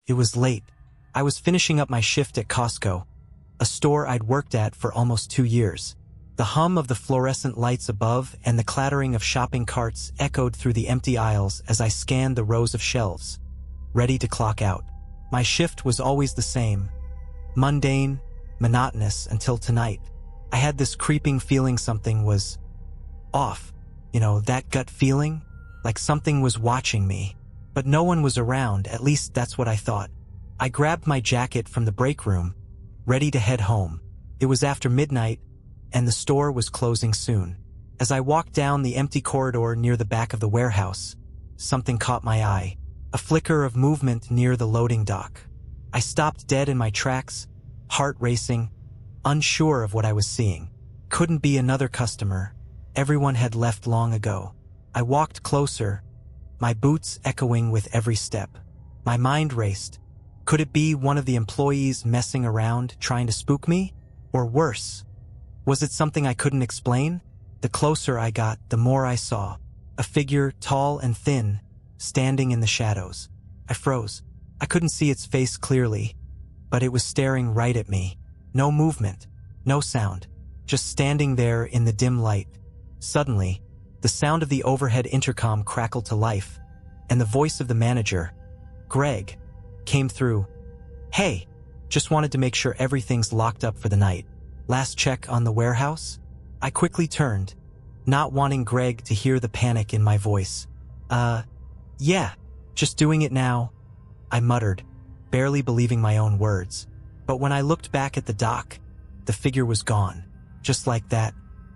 It was late. I was finishing up my shift at Costco, a store I'd worked at for almost 2 years. The hum of the fluorescent lights above and the clattering of shopping carts echoed through the empty aisles as I scanned the rows of shelves, ready to clock out. My shift was always the same, mundane, monotonous until tonight. I had this creeping feeling something was off. That gut feeling, like something was watching me. But no one was around, at least that's what I thought. I grabbed my jacket from the break room, ready to head home. It was after midnight, and the store was closing soon. As I walked down the empty corridor near the back of the warehouse, something caught my eye. A flicker of movement near the loading dock. I stopped dead in my tracks, heart racing, unsure of what I was seeing. Couldn't be another customer. Everyone had left long ago. I walked closer, my boots echoing with every step. My mind raced. Could it be one of the employees messing around, trying to spook me? Or worse, was it something I couldn't explain? The closer I got, the more I saw. A figure, tall and thin, standing in the shadows. I froze. I couldn't see its face clearly, but it was staring right at me. No movement, no sound, just standing there in the dim light. Suddenly, the sound of the overhead intercom crackled to life, and the voice of the manager, Greg, came through. "Hey, just wanted to make sure everything's locked up for the night. Last check on the warehouse?" I quickly turned, not wanting Greg to hear the panic in my voice. Yeah, just doing it now," I muttered, barely believing my own words. But when I looked back at the dock, the figure was gone. Just like that,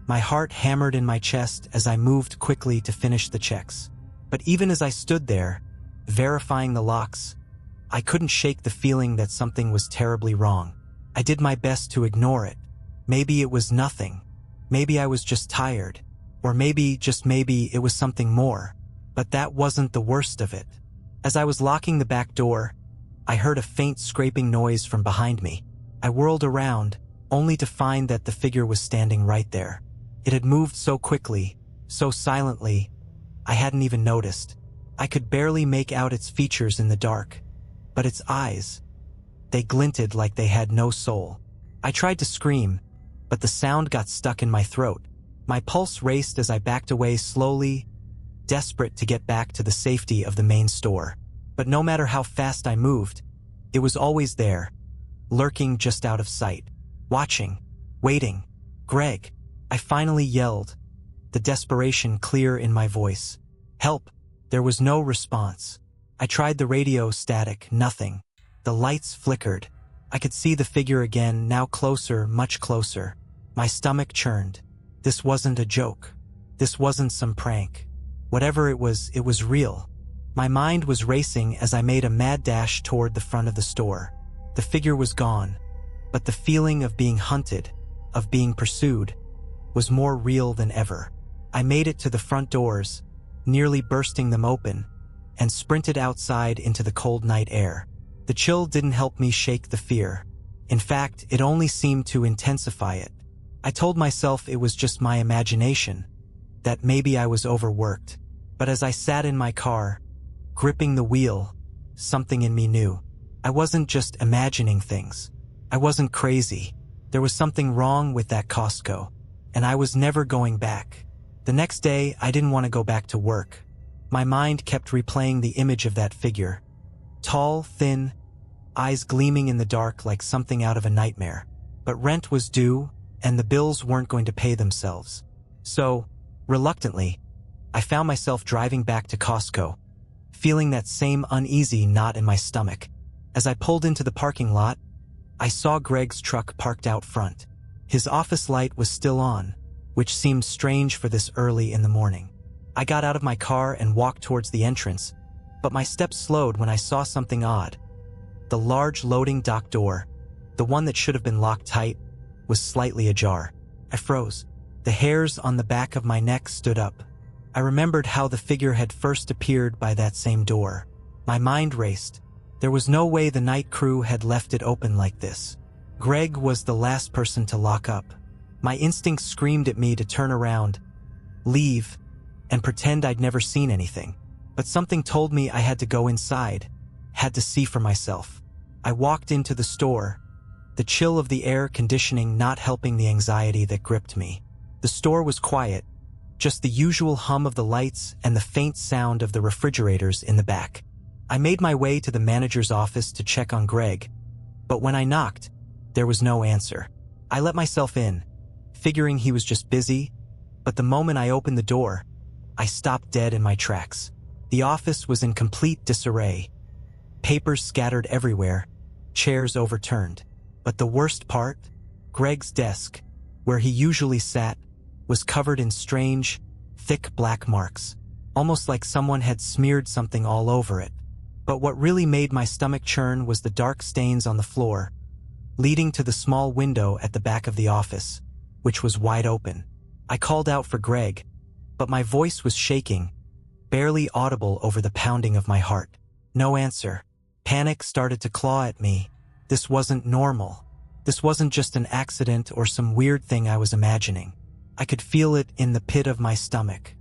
my heart hammered in my chest as I moved quickly to finish the checks. But even as I stood there, verifying the locks, I couldn't shake the feeling that something was terribly wrong. I did my best to ignore it. Maybe it was nothing. Maybe I was just tired. Or maybe, just maybe, it was something more. But that wasn't the worst of it. As I was locking the back door, I heard a faint scraping noise from behind me. I whirled around, only to find that the figure was standing right there. It had moved so quickly, so silently, I hadn't even noticed. I could barely make out its features in the dark. But its eyes, they glinted like they had no soul. I tried to scream, but the sound got stuck in my throat. My pulse raced as I backed away slowly, desperate to get back to the safety of the main store. But no matter how fast I moved, it was always there, lurking just out of sight, watching, waiting. "Greg," I finally yelled, the desperation clear in my voice. "Help!" There was no response. I tried the radio, static, nothing. The lights flickered. I could see the figure again, now closer, much closer. My stomach churned. This wasn't a joke. This wasn't some prank. Whatever it was real. My mind was racing as I made a mad dash toward the front of the store. The figure was gone, but the feeling of being hunted, of being pursued, was more real than ever. I made it to the front doors, nearly bursting them open, and sprinted outside into the cold night air. The chill didn't help me shake the fear. In fact, it only seemed to intensify it. I told myself it was just my imagination, that maybe I was overworked. But as I sat in my car, gripping the wheel, something in me knew. I wasn't just imagining things. I wasn't crazy. There was something wrong with that Costco, and I was never going back. The next day, I didn't want to go back to work. My mind kept replaying the image of that figure. Tall, thin, eyes gleaming in the dark like something out of a nightmare. But rent was due, and the bills weren't going to pay themselves. So, reluctantly, I found myself driving back to Costco, feeling that same uneasy knot in my stomach. As I pulled into the parking lot, I saw Greg's truck parked out front. His office light was still on, which seemed strange for this early in the morning. I got out of my car and walked towards the entrance, but my steps slowed when I saw something odd. The large loading dock door, the one that should have been locked tight, was slightly ajar. I froze. The hairs on the back of my neck stood up. I remembered how the figure had first appeared by that same door. My mind raced. There was no way the night crew had left it open like this. Greg was the last person to lock up. My instinct screamed at me to turn around, leave, and pretend I'd never seen anything. But something told me I had to go inside, Had to see for myself. I walked into the store, the chill of the air conditioning not helping the anxiety that gripped me. The store was quiet, just the usual hum of the lights and the faint sound of the refrigerators in the back. I made my way to the manager's office to check on Greg, but when I knocked, there was no answer. I let myself in, figuring he was just busy, but the moment I opened the door, I stopped dead in my tracks. The office was in complete disarray. Papers scattered everywhere, chairs overturned. But the worst part, Greg's desk, where he usually sat, was covered in strange, thick black marks, almost like someone had smeared something all over it. But what really made my stomach churn was the dark stains on the floor, leading to the small window at the back of the office, which was wide open. I called out for Greg, but my voice was shaking, barely audible over the pounding of my heart. No answer. Panic started to claw at me. This wasn't normal. This wasn't just an accident or some weird thing I was imagining. I could feel it in the pit of my stomach.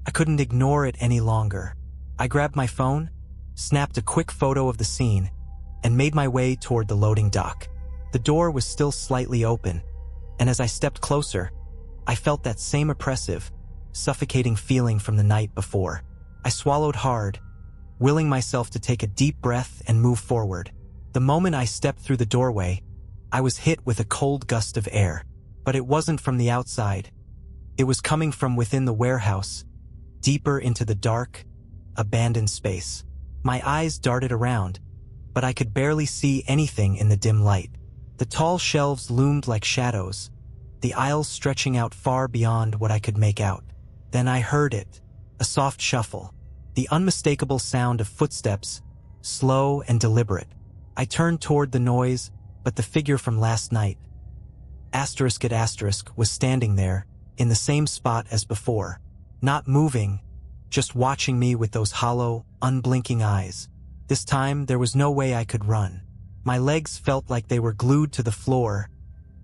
I couldn't ignore it any longer. I grabbed my phone, snapped a quick photo of the scene, and made my way toward the loading dock. The door was still slightly open, and as I stepped closer, I felt that same oppressive, suffocating feeling from the night before. I swallowed hard, willing myself to take a deep breath and move forward. The moment I stepped through the doorway, I was hit with a cold gust of air. But it wasn't from the outside. It was coming from within the warehouse, deeper into the dark, abandoned space. My eyes darted around, but I could barely see anything in the dim light. The tall shelves loomed like shadows, the aisles stretching out far beyond what I could make out. Then I heard it, a soft shuffle, the unmistakable sound of footsteps, slow and deliberate. I turned toward the noise, but the figure from last night, asterisk at asterisk, was standing there, in the same spot as before, not moving, just watching me with those hollow, unblinking eyes. This time, there was no way I could run. My legs felt like they were glued to the floor,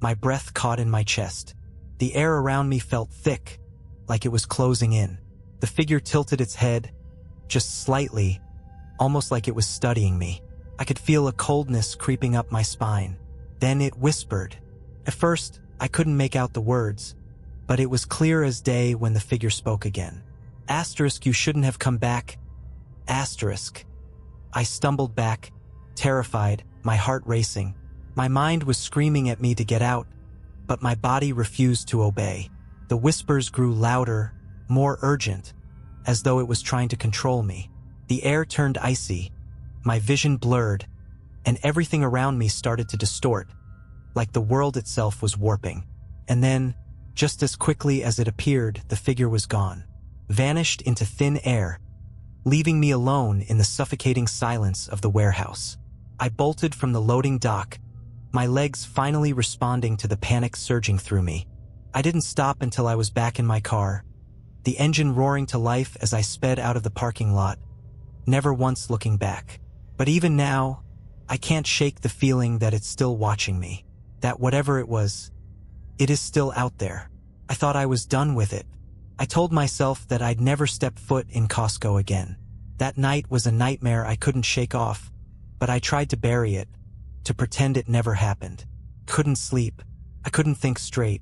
my breath caught in my chest. The air around me felt thick, like it was closing in. The figure tilted its head, just slightly, almost like it was studying me. I could feel a coldness creeping up my spine. Then it whispered. At first, I couldn't make out the words, but it was clear as day when the figure spoke again. Asterisk, you shouldn't have come back. Asterisk. I stumbled back, terrified, my heart racing. My mind was screaming at me to get out, but my body refused to obey. The whispers grew louder, more urgent, as though it was trying to control me. The air turned icy, my vision blurred, and everything around me started to distort, like the world itself was warping. And then, just as quickly as it appeared, the figure was gone, vanished into thin air, leaving me alone in the suffocating silence of the warehouse. I bolted from the loading dock, my legs finally responding to the panic surging through me. I didn't stop until I was back in my car, the engine roaring to life as I sped out of the parking lot, never once looking back. But even now, I can't shake the feeling that it's still watching me, that whatever it was, it is still out there. I thought I was done with it. I told myself that I'd never step foot in Costco again. That night was a nightmare I couldn't shake off, but I tried to bury it, to pretend it never happened. Couldn't sleep. I couldn't think straight.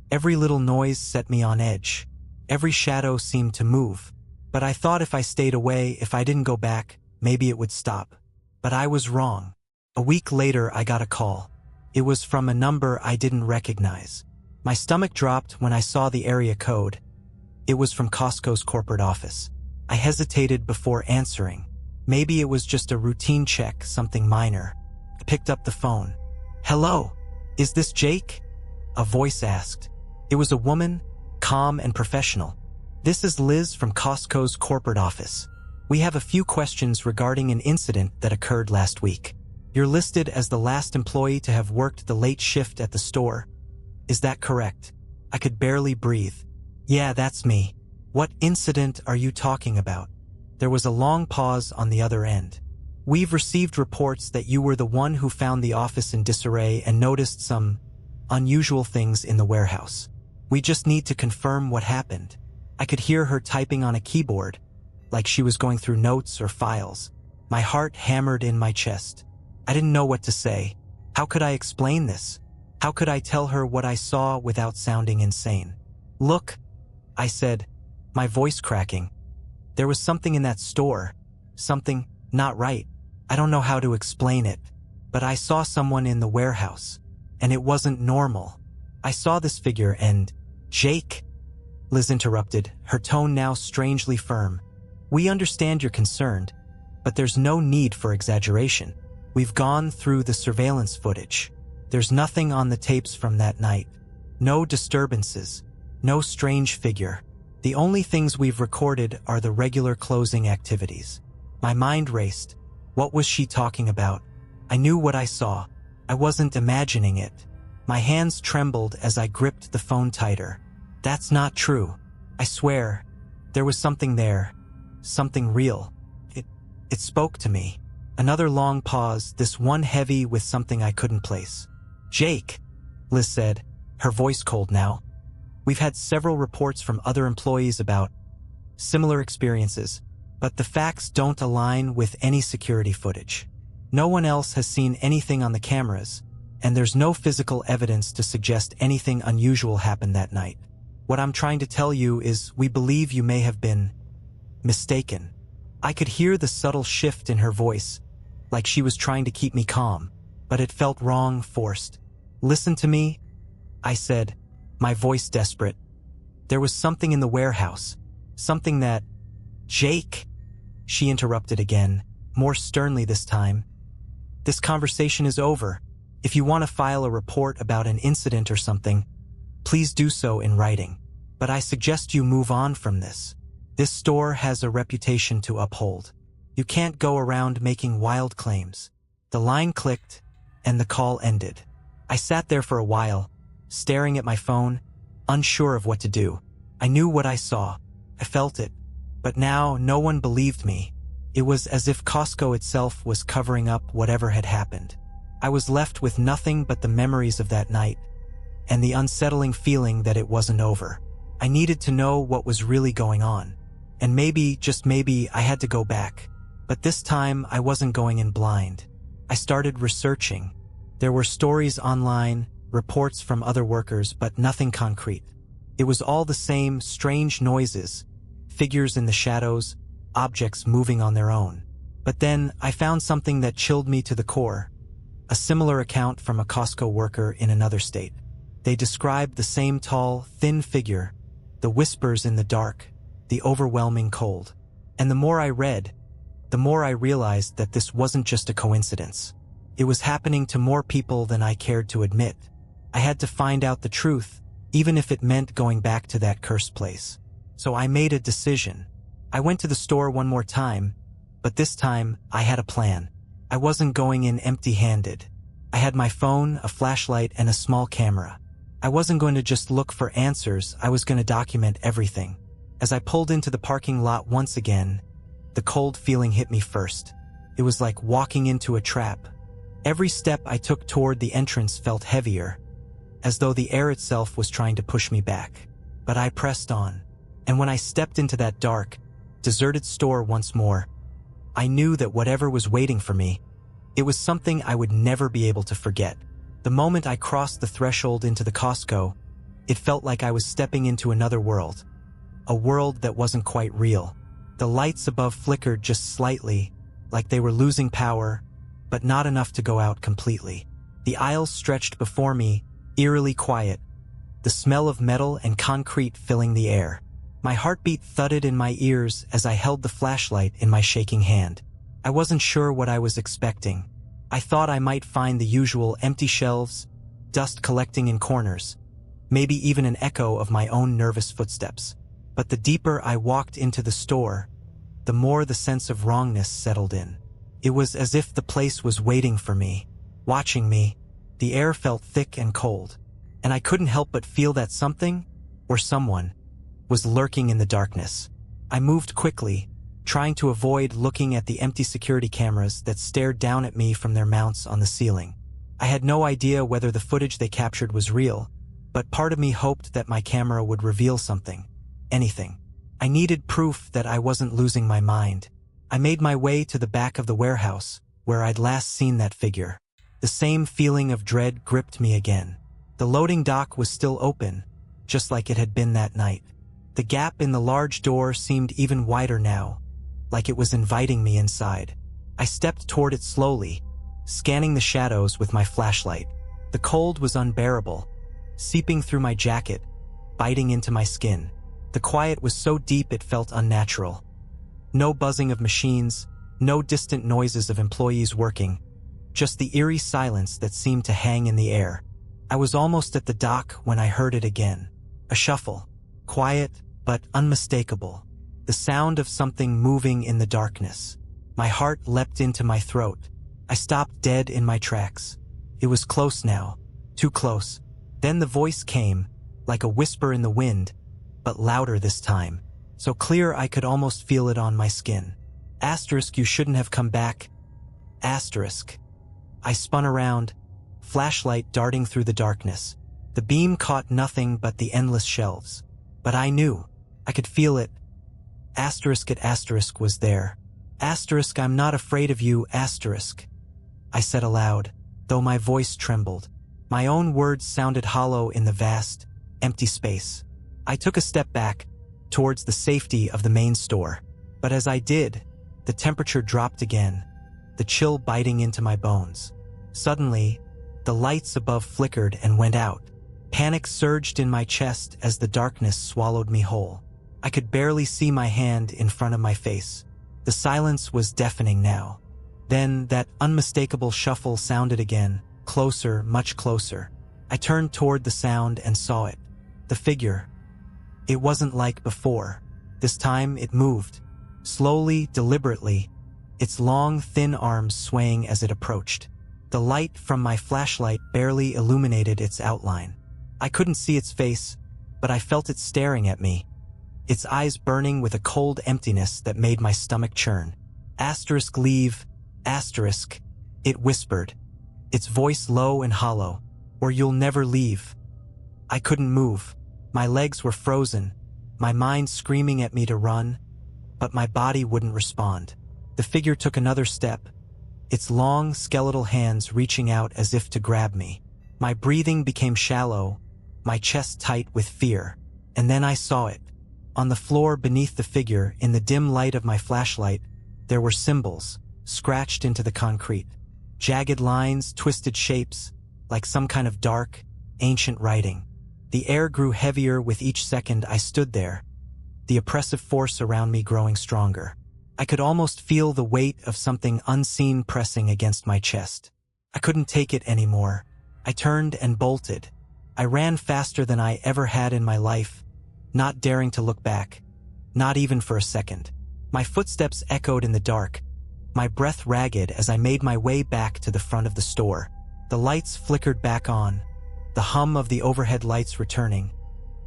Every little noise set me on edge. Every shadow seemed to move. But I thought if I stayed away, if I didn't go back, maybe it would stop. But I was wrong. A week later, I got a call. It was from a number I didn't recognize. My stomach dropped when I saw the area code. It was from Costco's corporate office. I hesitated before answering. Maybe it was just a routine check, something minor. I picked up the phone. "Hello, is this Jake?" a voice asked. It was a woman, calm and professional. "This is Liz from Costco's corporate office. We have a few questions regarding an incident that occurred last week. You're listed as the last employee to have worked the late shift at the store. Is that correct?" I could barely breathe. "Yeah, that's me. What incident are you talking about?" There was a long pause on the other end. "We've received reports that you were the one who found the office in disarray and noticed some unusual things in the warehouse. We just need to confirm what happened." I could hear her typing on a keyboard, like she was going through notes or files. My heart hammered in my chest. I didn't know what to say. How could I explain this? How could I tell her what I saw without sounding insane? "Look," I said, my voice cracking. There was something in that store. Something not right. I don't know how to explain it, but I saw someone in the warehouse, and it wasn't normal. I saw this figure and... "Jake," Liz interrupted, her tone now strangely firm. "We understand you're concerned, but there's no need for exaggeration. We've gone through the surveillance footage. There's nothing on the tapes from that night. No disturbances. No strange figure. The only things we've recorded are the regular closing activities." My mind raced. What was she talking about? I knew what I saw. I wasn't imagining it. My hands trembled as I gripped the phone tighter. "That's not true. I swear. There was something there. Something real. It spoke to me." Another long pause, this one heavy with something I couldn't place. "Jake," Liz said, her voice cold now. "We've had several reports from other employees about similar experiences, but the facts don't align with any security footage. No one else has seen anything on the cameras, and there's no physical evidence to suggest anything unusual happened that night. What I'm trying to tell you is we believe you may have been mistaken." I could hear the subtle shift in her voice, like she was trying to keep me calm, but it felt wrong, forced. "Listen to me," I said, my voice desperate. "There was something in the warehouse. Something that..." "Jake," she interrupted again, more sternly this time. "This conversation is over. If you want to file a report about an incident or something, please do so in writing. But I suggest you move on from this. This store has a reputation to uphold. You can't go around making wild claims." The line clicked, and the call ended. I sat there for a while, staring at my phone, unsure of what to do. I knew what I saw. I felt it. But now no one believed me. It was as if Costco itself was covering up whatever had happened. I was left with nothing but the memories of that night, and the unsettling feeling that it wasn't over. I needed to know what was really going on. And maybe, just maybe, I had to go back. But this time, I wasn't going in blind. I started researching. There were stories online, reports from other workers, but nothing concrete. It was all the same strange noises, figures in the shadows, objects moving on their own. But then, I found something that chilled me to the core. A similar account from a Costco worker in another state. They described the same tall, thin figure, the whispers in the dark, the overwhelming cold. And the more I read, the more I realized that this wasn't just a coincidence. It was happening to more people than I cared to admit. I had to find out the truth, even if it meant going back to that cursed place. So I made a decision. I went to the store one more time, but this time I had a plan. I wasn't going in empty-handed. I had my phone, a flashlight, and a small camera. I wasn't going to just look for answers, I was going to document everything. As I pulled into the parking lot once again, the cold feeling hit me first. It was like walking into a trap. Every step I took toward the entrance felt heavier, as though the air itself was trying to push me back. But I pressed on, and when I stepped into that dark, deserted store once more, I knew that whatever was waiting for me, it was something I would never be able to forget. The moment I crossed the threshold into the Costco, it felt like I was stepping into another world. A world that wasn't quite real. The lights above flickered just slightly, like they were losing power, but not enough to go out completely. The aisles stretched before me, eerily quiet, the smell of metal and concrete filling the air. My heartbeat thudded in my ears as I held the flashlight in my shaking hand. I wasn't sure what I was expecting. I thought I might find the usual empty shelves, dust collecting in corners, maybe even an echo of my own nervous footsteps. But the deeper I walked into the store, the more the sense of wrongness settled in. It was as if the place was waiting for me, watching me. The air felt thick and cold, and I couldn't help but feel that something, or someone, was lurking in the darkness. I moved quickly, trying to avoid looking at the empty security cameras that stared down at me from their mounts on the ceiling. I had no idea whether the footage they captured was real, but part of me hoped that my camera would reveal something. Anything. I needed proof that I wasn't losing my mind. I made my way to the back of the warehouse, where I'd last seen that figure. The same feeling of dread gripped me again. The loading dock was still open, just like it had been that night. The gap in the large door seemed even wider now, like it was inviting me inside. I stepped toward it slowly, scanning the shadows with my flashlight. The cold was unbearable, seeping through my jacket, biting into my skin. The quiet was so deep it felt unnatural. No buzzing of machines, no distant noises of employees working, just the eerie silence that seemed to hang in the air. I was almost at the dock when I heard it again. A shuffle, quiet but unmistakable. The sound of something moving in the darkness. My heart leapt into my throat. I stopped dead in my tracks. It was close now, too close. Then the voice came, like a whisper in the wind, but louder this time, so clear I could almost feel it on my skin. Asterisk, you shouldn't have come back. Asterisk. I spun around, flashlight darting through the darkness. The beam caught nothing but the endless shelves. But I knew. I could feel it. Asterisk at asterisk was there. Asterisk, I'm not afraid of you, asterisk. I said aloud, though my voice trembled. My own words sounded hollow in the vast, empty space. I took a step back, towards the safety of the main store. But as I did, the temperature dropped again, the chill biting into my bones. Suddenly, the lights above flickered and went out. Panic surged in my chest as the darkness swallowed me whole. I could barely see my hand in front of my face. The silence was deafening now. Then that unmistakable shuffle sounded again, closer, much closer. I turned toward the sound and saw it. The figure. It wasn't like before. This time it moved. Slowly, deliberately, its long, thin arms swaying as it approached. The light from my flashlight barely illuminated its outline. I couldn't see its face, but I felt it staring at me, its eyes burning with a cold emptiness that made my stomach churn. Asterisk, leave, asterisk, it whispered, its voice low and hollow, or you'll never leave. I couldn't move. My legs were frozen, my mind screaming at me to run, but my body wouldn't respond. The figure took another step, its long, skeletal hands reaching out as if to grab me. My breathing became shallow, my chest tight with fear. And then I saw it. On the floor beneath the figure, in the dim light of my flashlight, there were symbols, scratched into the concrete. Jagged lines, twisted shapes, like some kind of dark, ancient writing. The air grew heavier with each second I stood there, the oppressive force around me growing stronger. I could almost feel the weight of something unseen pressing against my chest. I couldn't take it anymore. I turned and bolted. I ran faster than I ever had in my life, not daring to look back, not even for a second. My footsteps echoed in the dark, my breath ragged as I made my way back to the front of the store. The lights flickered back on, the hum of the overhead lights returning.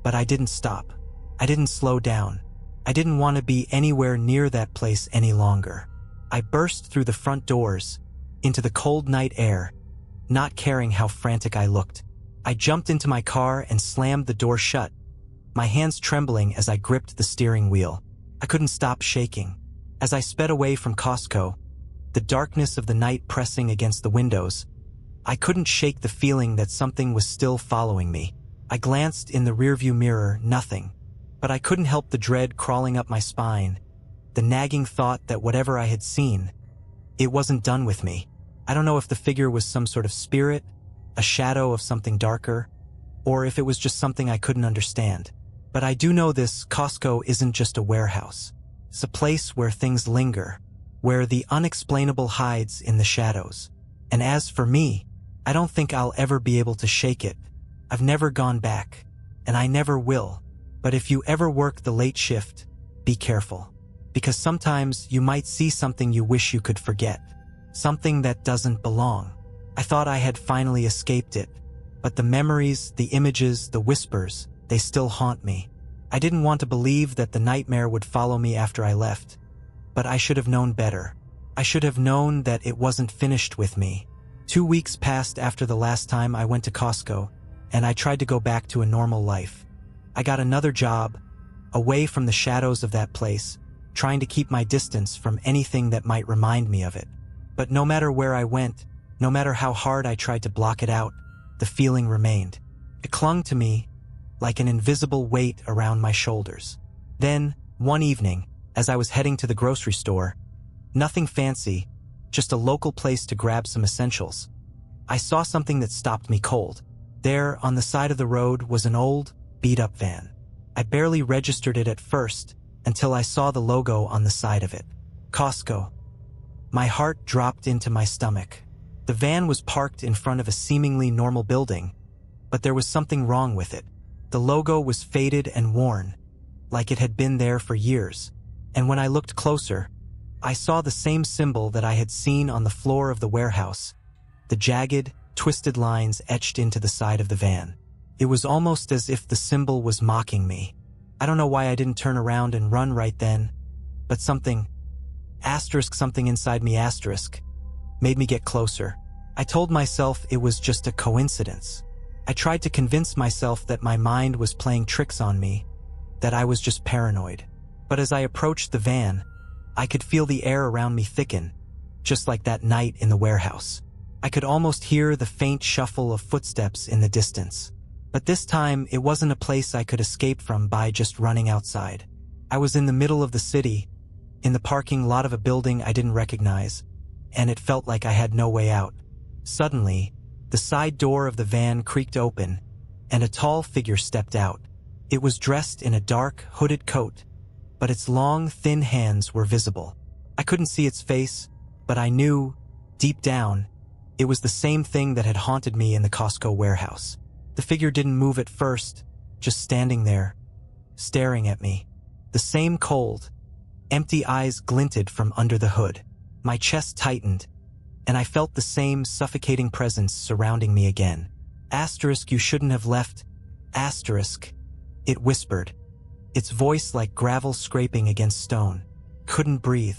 But I didn't stop. I didn't slow down. I didn't want to be anywhere near that place any longer. I burst through the front doors, into the cold night air, not caring how frantic I looked. I jumped into my car and slammed the door shut, my hands trembling as I gripped the steering wheel. I couldn't stop shaking. As I sped away from Costco, the darkness of the night pressing against the windows, I couldn't shake the feeling that something was still following me. I glanced in the rearview mirror, nothing. But I couldn't help the dread crawling up my spine, the nagging thought that whatever I had seen, it wasn't done with me. I don't know if the figure was some sort of spirit, a shadow of something darker, or if it was just something I couldn't understand. But I do know this: Costco isn't just a warehouse. It's a place where things linger, where the unexplainable hides in the shadows. And as for me, I don't think I'll ever be able to shake it. I've never gone back, and I never will. But if you ever work the late shift, be careful. Because sometimes you might see something you wish you could forget. Something that doesn't belong. I thought I had finally escaped it, but the memories, the images, the whispers, they still haunt me. I didn't want to believe that the nightmare would follow me after I left, but I should have known better. I should have known that it wasn't finished with me. 2 weeks passed after the last time I went to Costco, and I tried to go back to a normal life. I got another job, away from the shadows of that place, trying to keep my distance from anything that might remind me of it. But no matter where I went, no matter how hard I tried to block it out, the feeling remained. It clung to me like an invisible weight around my shoulders. Then, one evening, as I was heading to the grocery store, nothing fancy, just a local place to grab some essentials, I saw something that stopped me cold. There, on the side of the road, was an old, beat-up van. I barely registered it at first until I saw the logo on the side of it. Costco. My heart dropped into my stomach. The van was parked in front of a seemingly normal building, but there was something wrong with it. The logo was faded and worn, like it had been there for years, and when I looked closer, I saw the same symbol that I had seen on the floor of the warehouse, the jagged, twisted lines etched into the side of the van. It was almost as if the symbol was mocking me. I don't know why I didn't turn around and run right then, but something inside me made me get closer. I told myself it was just a coincidence. I tried to convince myself that my mind was playing tricks on me, that I was just paranoid. But as I approached the van, I could feel the air around me thicken, just like that night in the warehouse. I could almost hear the faint shuffle of footsteps in the distance. But this time, it wasn't a place I could escape from by just running outside. I was in the middle of the city, in the parking lot of a building I didn't recognize, and it felt like I had no way out. Suddenly, the side door of the van creaked open, and a tall figure stepped out. It was dressed in a dark, hooded coat, but its long, thin hands were visible. I couldn't see its face, but I knew, deep down, it was the same thing that had haunted me in the Costco warehouse. The figure didn't move at first, just standing there, staring at me. The same cold, empty eyes glinted from under the hood. My chest tightened, and I felt the same suffocating presence surrounding me again. You shouldn't have left. It whispered, its voice like gravel scraping against stone. Couldn't breathe,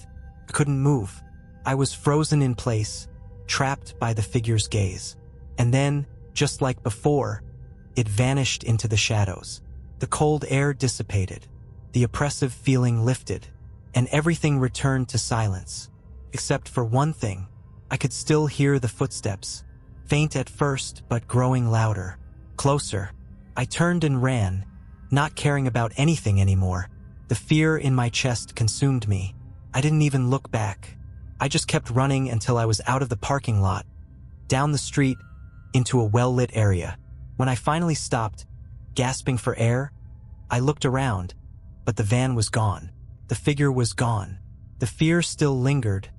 couldn't move. I was frozen in place, trapped by the figure's gaze. And then, just like before, it vanished into the shadows. The cold air dissipated, the oppressive feeling lifted, and everything returned to silence. Except for one thing. I could still hear the footsteps, faint at first but growing louder. Closer. I turned and ran, not caring about anything anymore. The fear in my chest consumed me. I didn't even look back. I just kept running until I was out of the parking lot, down the street, into a well-lit area. When I finally stopped, gasping for air, I looked around, but the van was gone. The figure was gone. The fear still lingered,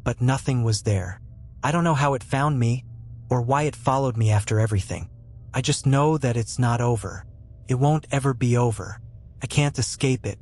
but nothing was there. I don't know how it found me, or why it followed me after everything. I just know that it's not over. It won't ever be over. I can't escape it,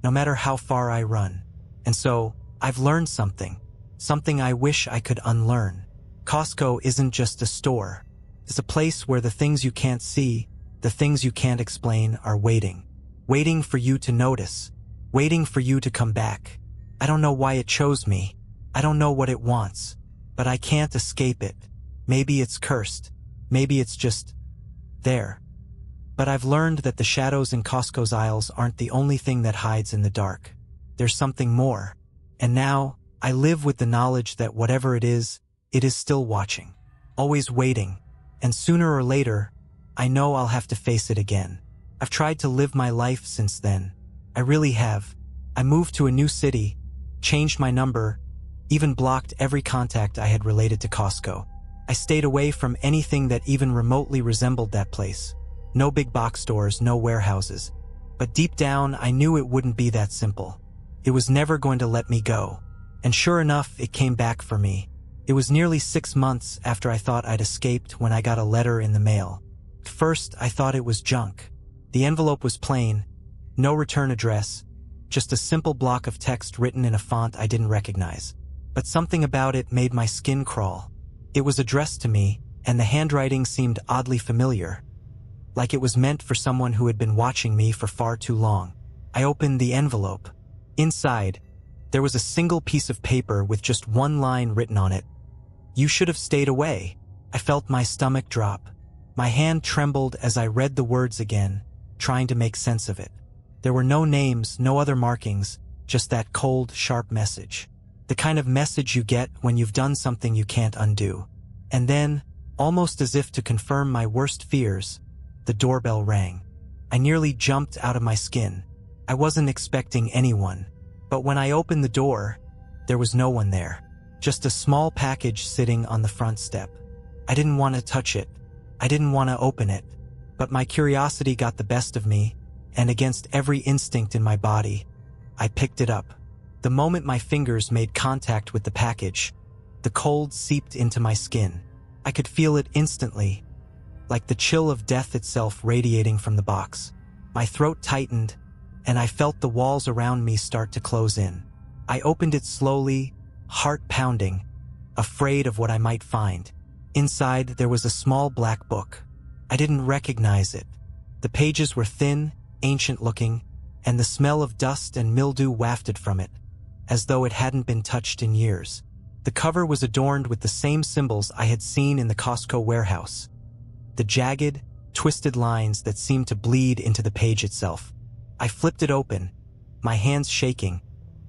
no matter how far I run. And so, I've learned something I wish I could unlearn. Costco isn't just a store. It's a place where the things you can't see, the things you can't explain are waiting. Waiting for you to notice. Waiting for you to come back. I don't know why it chose me. I don't know what it wants. But I can't escape it. Maybe it's cursed. Maybe it's just there. But I've learned that the shadows in Costco's aisles aren't the only thing that hides in the dark. There's something more. And now, I live with the knowledge that whatever it is still watching. Always waiting. And sooner or later, I know I'll have to face it again. I've tried to live my life since then. I really have. I moved to a new city, changed my number, even blocked every contact I had related to Costco. I stayed away from anything that even remotely resembled that place. No big box stores, no warehouses. But deep down, I knew it wouldn't be that simple. It was never going to let me go. And sure enough, it came back for me. It was nearly 6 months after I thought I'd escaped when I got a letter in the mail. At first, I thought it was junk. The envelope was plain, no return address, just a simple block of text written in a font I didn't recognize. But something about it made my skin crawl. It was addressed to me, and the handwriting seemed oddly familiar, like it was meant for someone who had been watching me for far too long. I opened the envelope. Inside, there was a single piece of paper with just one line written on it. "You should have stayed away." I felt my stomach drop. My hand trembled as I read the words again, trying to make sense of it. There were no names, no other markings, just that cold, sharp message. The kind of message you get when you've done something you can't undo. And then, almost as if to confirm my worst fears, the doorbell rang. I nearly jumped out of my skin. I wasn't expecting anyone, but when I opened the door, there was no one there. Just a small package sitting on the front step. I didn't want to touch it. I didn't want to open it. But my curiosity got the best of me, and against every instinct in my body, I picked it up. The moment my fingers made contact with the package, the cold seeped into my skin. I could feel it instantly, like the chill of death itself radiating from the box. My throat tightened, and I felt the walls around me start to close in. I opened it slowly, heart pounding, afraid of what I might find. Inside, there was a small black book. I didn't recognize it. The pages were thin, ancient-looking, and the smell of dust and mildew wafted from it, as though it hadn't been touched in years. The cover was adorned with the same symbols I had seen in the Costco warehouse. The jagged, twisted lines that seemed to bleed into the page itself. I flipped it open, my hands shaking,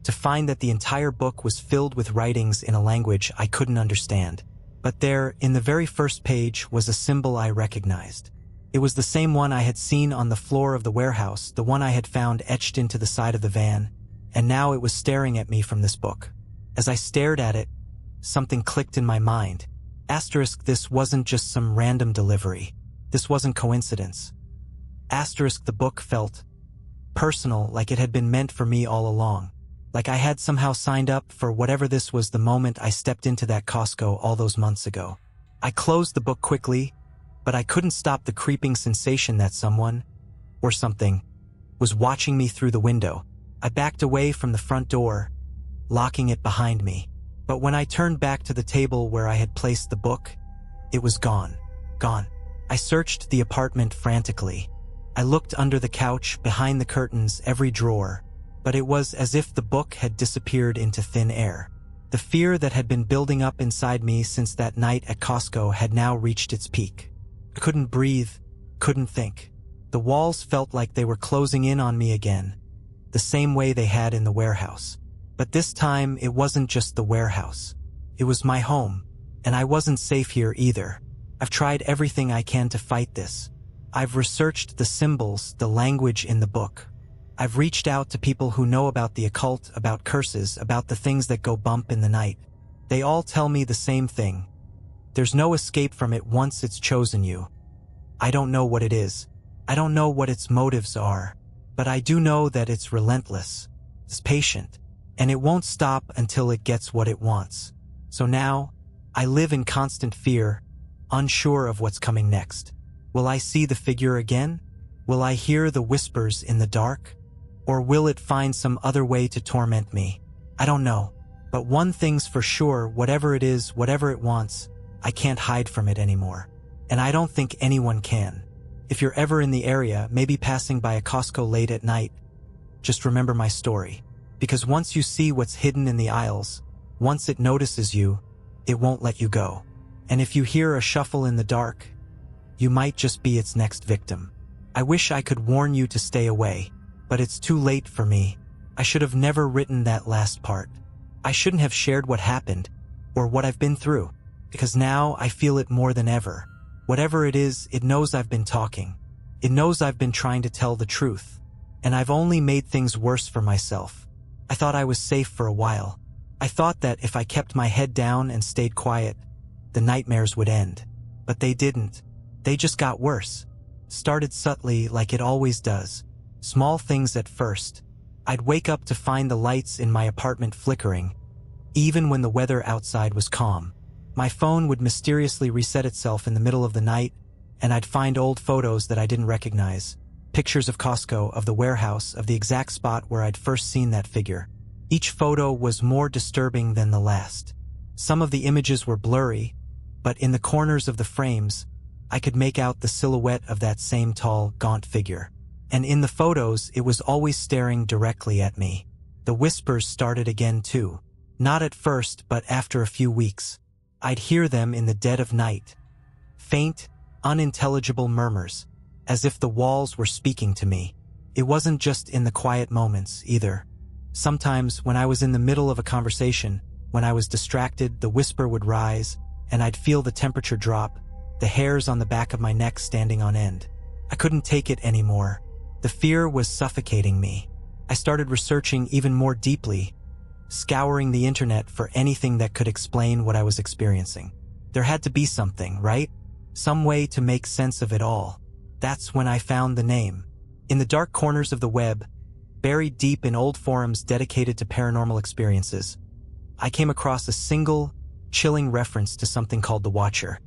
to find that the entire book was filled with writings in a language I couldn't understand. But there, in the very first page, was a symbol I recognized. It was the same one I had seen on the floor of the warehouse, the one I had found etched into the side of the van, and now it was staring at me from this book. As I stared at it, something clicked in my mind. Asterisk, this wasn't just some random delivery. This wasn't coincidence. Asterisk, the book felt personal, like it had been meant for me all along. Like I had somehow signed up for whatever this was the moment I stepped into that Costco all those months ago. I closed the book quickly, but I couldn't stop the creeping sensation that someone, or something, was watching me through the window. I backed away from the front door, locking it behind me. But when I turned back to the table where I had placed the book, it was gone. Gone. I searched the apartment frantically. I looked under the couch, behind the curtains, every drawer, but it was as if the book had disappeared into thin air. The fear that had been building up inside me since that night at Costco had now reached its peak. I couldn't breathe, couldn't think. The walls felt like they were closing in on me again, the same way they had in the warehouse. But this time, it wasn't just the warehouse. It was my home, and I wasn't safe here either. I've tried everything I can to fight this. I've researched the symbols, the language in the book. I've reached out to people who know about the occult, about curses, about the things that go bump in the night. They all tell me the same thing. There's no escape from it once it's chosen you. I don't know what it is. I don't know what its motives are. But I do know that it's relentless. It's patient. And it won't stop until it gets what it wants. So now, I live in constant fear, unsure of what's coming next. Will I see the figure again? Will I hear the whispers in the dark? Or will it find some other way to torment me? I don't know. But one thing's for sure, whatever it is, whatever it wants, I can't hide from it anymore. And I don't think anyone can. If you're ever in the area, maybe passing by a Costco late at night, just remember my story. Because once you see what's hidden in the aisles, once it notices you, it won't let you go. And if you hear a shuffle in the dark, you might just be its next victim. I wish I could warn you to stay away, but it's too late for me. I should have never written that last part. I shouldn't have shared what happened, or what I've been through, because now I feel it more than ever. Whatever it is, it knows I've been talking. It knows I've been trying to tell the truth, and I've only made things worse for myself. I thought I was safe for a while. I thought that if I kept my head down and stayed quiet, the nightmares would end. But they didn't. They just got worse. Started subtly, like it always does. Small things at first. I'd wake up to find the lights in my apartment flickering, even when the weather outside was calm. My phone would mysteriously reset itself in the middle of the night, and I'd find old photos that I didn't recognize. Pictures of Costco, of the warehouse, of the exact spot where I'd first seen that figure. Each photo was more disturbing than the last. Some of the images were blurry, but in the corners of the frames, I could make out the silhouette of that same tall, gaunt figure. And in the photos, it was always staring directly at me. The whispers started again too. Not at first, but after a few weeks. I'd hear them in the dead of night. Faint, unintelligible murmurs, as if the walls were speaking to me. It wasn't just in the quiet moments, either. Sometimes, when I was in the middle of a conversation, when I was distracted, the whisper would rise, and I'd feel the temperature drop, the hairs on the back of my neck standing on end. I couldn't take it anymore. The fear was suffocating me. I started researching even more deeply, scouring the internet for anything that could explain what I was experiencing. There had to be something, right? Some way to make sense of it all. That's when I found the name. In the dark corners of the web, buried deep in old forums dedicated to paranormal experiences, I came across a single, chilling reference to something called the Watcher.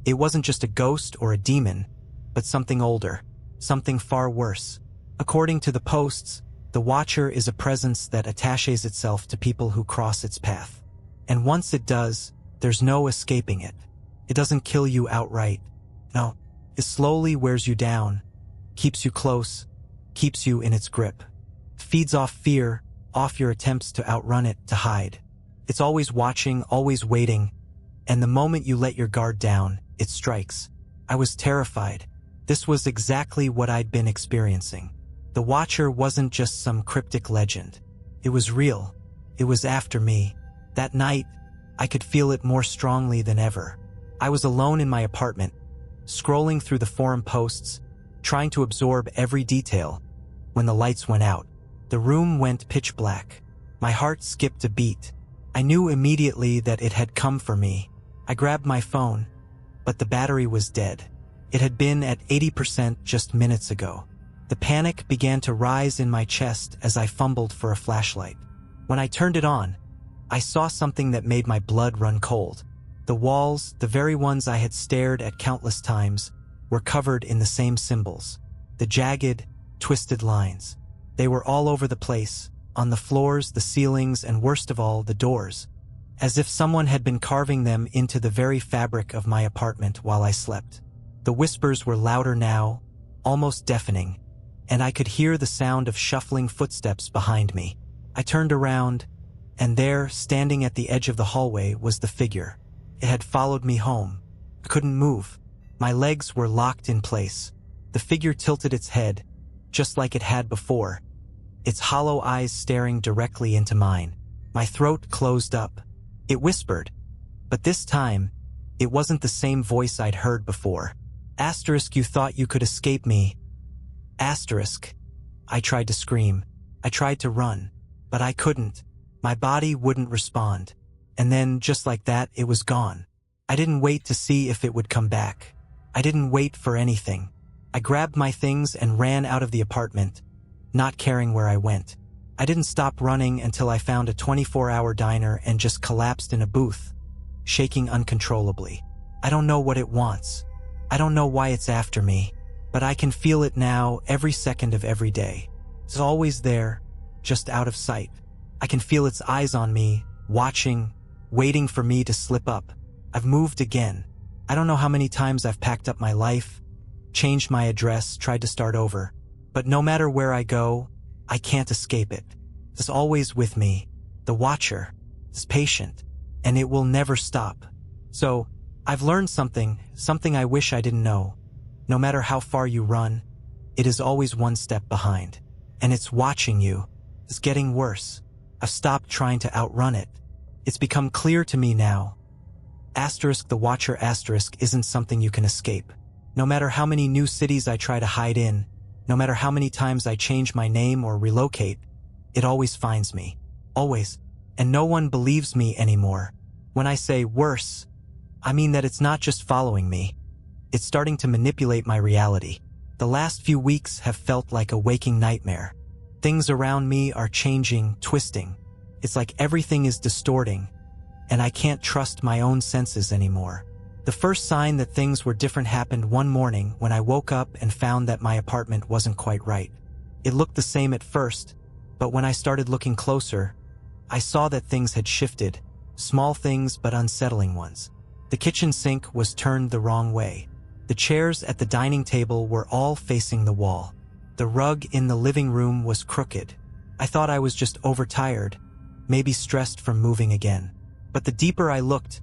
It wasn't just a ghost or a demon, but something older, something far worse. According to the posts, the Watcher is a presence that attaches itself to people who cross its path. And once it does, there's no escaping it. It doesn't kill you outright. No, it slowly wears you down, keeps you close, keeps you in its grip. Feeds off fear, off your attempts to outrun it, to hide. It's always watching, always waiting, and the moment you let your guard down, it strikes. I was terrified. This was exactly what I'd been experiencing. The Watcher wasn't just some cryptic legend. It was real. It was after me. That night, I could feel it more strongly than ever. I was alone in my apartment, scrolling through the forum posts, trying to absorb every detail, when the lights went out. The room went pitch black. My heart skipped a beat. I knew immediately that it had come for me. I grabbed my phone, but the battery was dead. It had been at 80% just minutes ago. The panic began to rise in my chest as I fumbled for a flashlight. When I turned it on, I saw something that made my blood run cold. The walls, the very ones I had stared at countless times, were covered in the same symbols. The jagged, twisted lines. They were all over the place, on the floors, the ceilings, and worst of all, the doors, as if someone had been carving them into the very fabric of my apartment while I slept. The whispers were louder now, almost deafening, and I could hear the sound of shuffling footsteps behind me. I turned around, and there, standing at the edge of the hallway, was the figure. It had followed me home. I couldn't move. My legs were locked in place. The figure tilted its head, just like it had before, its hollow eyes staring directly into mine. My throat closed up. It whispered, but this time, it wasn't the same voice I'd heard before. Asterisk, you thought you could escape me. Asterisk. I tried to scream. I tried to run, but I couldn't. My body wouldn't respond. And then, just like that, it was gone. I didn't wait to see if it would come back. I didn't wait for anything. I grabbed my things and ran out of the apartment, not caring where I went. I didn't stop running until I found a 24-hour diner and just collapsed in a booth, shaking uncontrollably. I don't know what it wants. I don't know why it's after me, but I can feel it now every second of every day. It's always there, just out of sight. I can feel its eyes on me, watching, waiting for me to slip up. I've moved again. I don't know how many times I've packed up my life, changed my address, tried to start over. But no matter where I go, I can't escape it. It's always with me. The Watcher is patient, and it will never stop. So, I've learned something I wish I didn't know. No matter how far you run, it is always one step behind. And it's watching you. It's getting worse. I've stopped trying to outrun it. It's become clear to me now. Asterisk, the Watcher asterisk isn't something you can escape. No matter how many new cities I try to hide in, no matter how many times I change my name or relocate, it always finds me. Always. And no one believes me anymore. When I say worse, I mean that it's not just following me. It's starting to manipulate my reality. The last few weeks have felt like a waking nightmare. Things around me are changing, twisting. It's like everything is distorting, and I can't trust my own senses anymore. The first sign that things were different happened one morning when I woke up and found that my apartment wasn't quite right. It looked the same at first, but when I started looking closer, I saw that things had shifted, small things but unsettling ones. The kitchen sink was turned the wrong way. The chairs at the dining table were all facing the wall. The rug in the living room was crooked. I thought I was just overtired, maybe stressed from moving again. But the deeper I looked,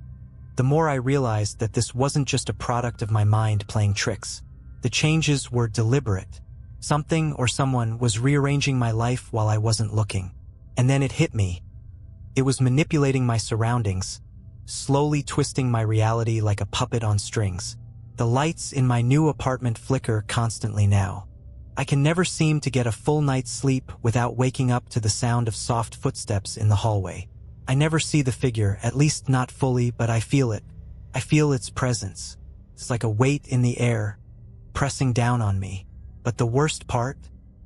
the more I realized that this wasn't just a product of my mind playing tricks. The changes were deliberate. Something or someone was rearranging my life while I wasn't looking. And then it hit me. It was manipulating my surroundings, slowly twisting my reality like a puppet on strings. The lights in my new apartment flicker constantly now. I can never seem to get a full night's sleep without waking up to the sound of soft footsteps in the hallway. I never see the figure, at least not fully, but I feel it. I feel its presence. It's like a weight in the air, pressing down on me. But the worst part?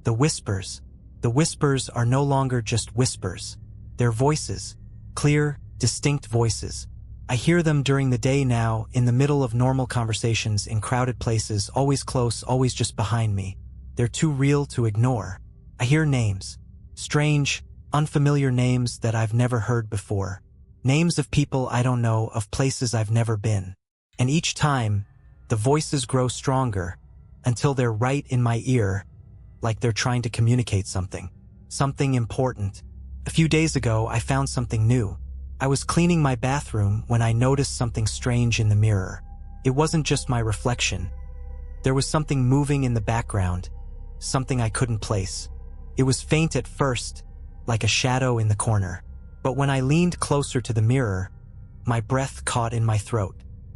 The whispers. The whispers are no longer just whispers. They're voices. Clear, distinct voices. I hear them during the day now, in the middle of normal conversations, in crowded places, always close, always just behind me. They're too real to ignore. I hear names. Strange, unfamiliar names that I've never heard before. Names of people I don't know, of places I've never been. And each time, the voices grow stronger, until they're right in my ear, like they're trying to communicate something. Something important. A few days ago, I found something new. I was cleaning my bathroom when I noticed something strange in the mirror. It wasn't just my reflection. There was something moving in the background, something I couldn't place. It was faint at first, like a shadow in the corner. But when I leaned closer to the mirror, my breath caught in my throat.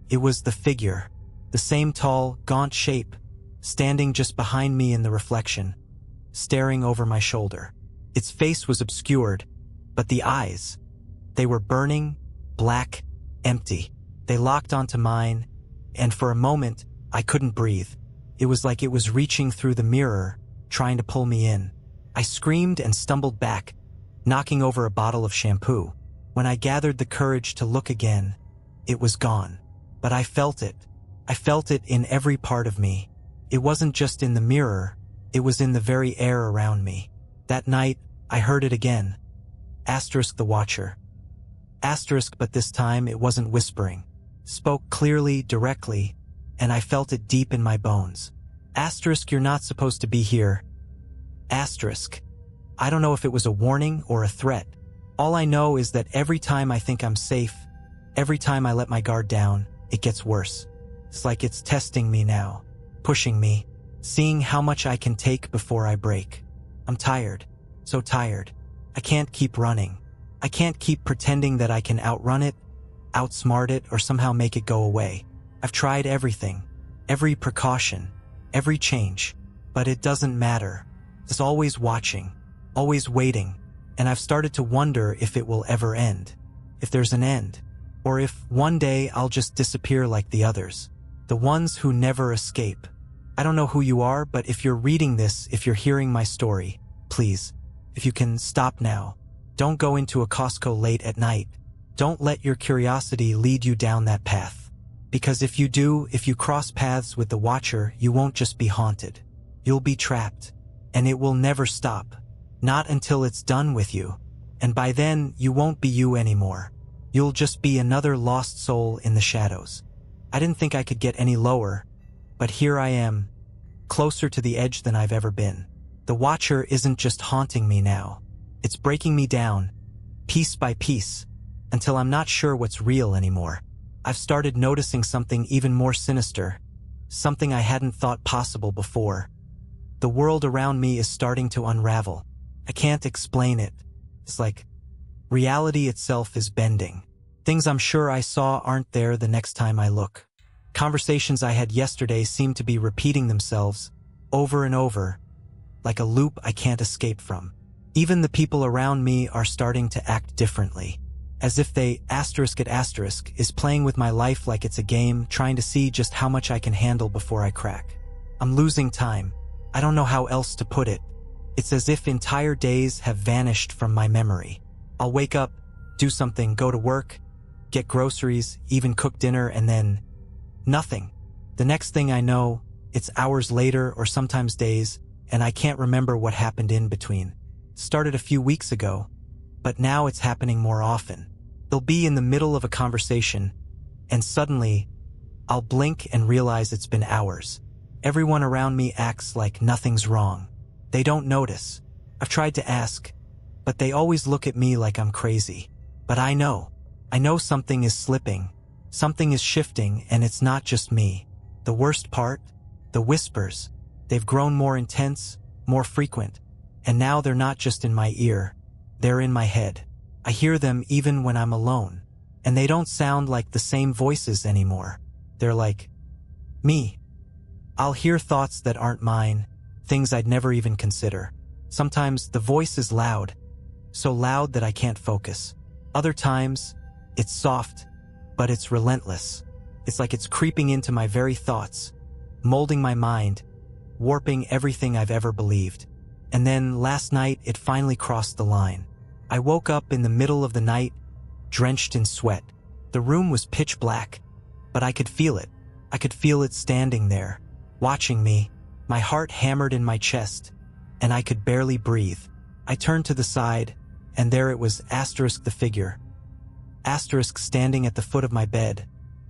It was the figure, the same tall, gaunt shape, standing just behind me in the reflection, staring over my shoulder. Its face was obscured, but the eyes, they were burning, black, empty. They locked onto mine, and for a moment, I couldn't breathe. It was like it was reaching through the mirror, trying to pull me in. I screamed and stumbled back, knocking over a bottle of shampoo. When I gathered the courage to look again, it was gone. But I felt it. I felt it in every part of me. It wasn't just in the mirror, it was in the very air around me. That night, I heard it again. Asterisk the Watcher. Asterisk, but this time it wasn't whispering. Spoke clearly, directly, and I felt it deep in my bones. Asterisk, you're not supposed to be here. Asterisk. I don't know if it was a warning or a threat. All I know is that every time I think I'm safe, every time I let my guard down, it gets worse. It's like it's testing me now, pushing me, seeing how much I can take before I break. I'm tired, so tired. I can't keep running. I can't keep pretending that I can outrun it, outsmart it, or somehow make it go away. I've tried everything, every precaution, every change, but it doesn't matter. It's always watching, always waiting, and I've started to wonder if it will ever end, if there's an end, or if one day I'll just disappear like the others, the ones who never escape. I don't know who you are, but if you're reading this, if you're hearing my story, please, if you can, stop now. Don't go into a Costco late at night. Don't let your curiosity lead you down that path. Because if you do, if you cross paths with the Watcher, you won't just be haunted. You'll be trapped. And it will never stop. Not until it's done with you. And by then, you won't be you anymore. You'll just be another lost soul in the shadows. I didn't think I could get any lower, but here I am, closer to the edge than I've ever been. The Watcher isn't just haunting me now. It's breaking me down, piece by piece, until I'm not sure what's real anymore. I've started noticing something even more sinister, something I hadn't thought possible before. The world around me is starting to unravel. I can't explain it. It's like reality itself is bending. Things I'm sure I saw aren't there the next time I look. Conversations I had yesterday seem to be repeating themselves over and over, like a loop I can't escape from. Even the people around me are starting to act differently, as if they asterisk at asterisk is playing with my life like it's a game, trying to see just how much I can handle before I crack. I'm losing time. I don't know how else to put it. It's as if entire days have vanished from my memory. I'll wake up, do something, go to work, get groceries, even cook dinner, and then nothing. The next thing I know, it's hours later or sometimes days, and I can't remember what happened in between. Started a few weeks ago, but now it's happening more often. They'll be in the middle of a conversation, and suddenly, I'll blink and realize it's been hours. Everyone around me acts like nothing's wrong. They don't notice. I've tried to ask, but they always look at me like I'm crazy. But I know something is slipping. Something is shifting, and it's not just me. The worst part? The whispers. They've grown more intense, more frequent. And now they're not just in my ear. They're in my head. I hear them even when I'm alone. And they don't sound like the same voices anymore. They're like me. I'll hear thoughts that aren't mine, things I'd never even consider. Sometimes the voice is loud, so loud that I can't focus. Other times, it's soft, but it's relentless. It's like it's creeping into my very thoughts, molding my mind, warping everything I've ever believed. And then last night, it finally crossed the line. I woke up in the middle of the night, drenched in sweat. The room was pitch black, but I could feel it. I could feel it standing there, watching me. My heart hammered in my chest, and I could barely breathe. I turned to the side, and there it was, the figure. Standing at the foot of my bed,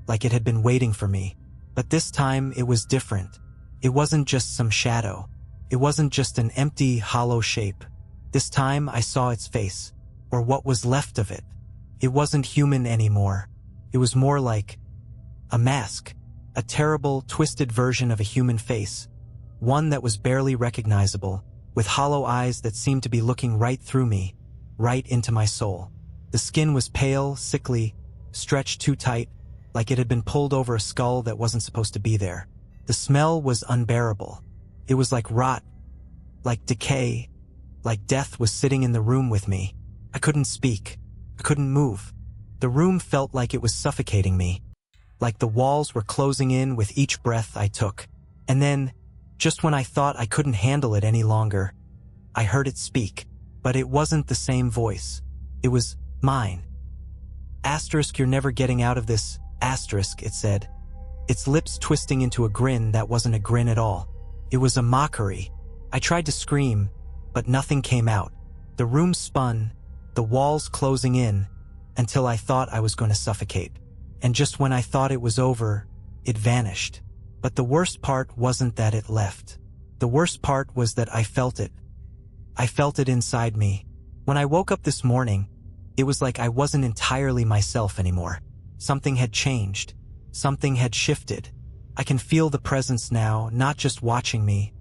like it had been waiting for me. But this time it was different. It wasn't just some shadow. It wasn't just an empty, hollow shape. This time I saw its face, or what was left of it. It wasn't human anymore. It was more like a mask, a terrible, twisted version of a human face, one that was barely recognizable, with hollow eyes that seemed to be looking right through me, right into my soul. The skin was pale, sickly, stretched too tight, like it had been pulled over a skull that wasn't supposed to be there. The smell was unbearable. It was like rot, like decay, like death was sitting in the room with me. I couldn't speak. I couldn't move. The room felt like it was suffocating me, like the walls were closing in with each breath I took. And then, just when I thought I couldn't handle it any longer, I heard it speak. But it wasn't the same voice. It was mine. You're never getting out of this, it said. Its lips twisting into a grin that wasn't a grin at all. It was a mockery. I tried to scream, but nothing came out. The room spun, the walls closing in, until I thought I was going to suffocate. And just when I thought it was over, it vanished. But the worst part wasn't that it left. The worst part was that I felt it. I felt it inside me. When I woke up this morning, it was like I wasn't entirely myself anymore. Something had changed. Something had shifted. I can feel the presence now, not just watching me,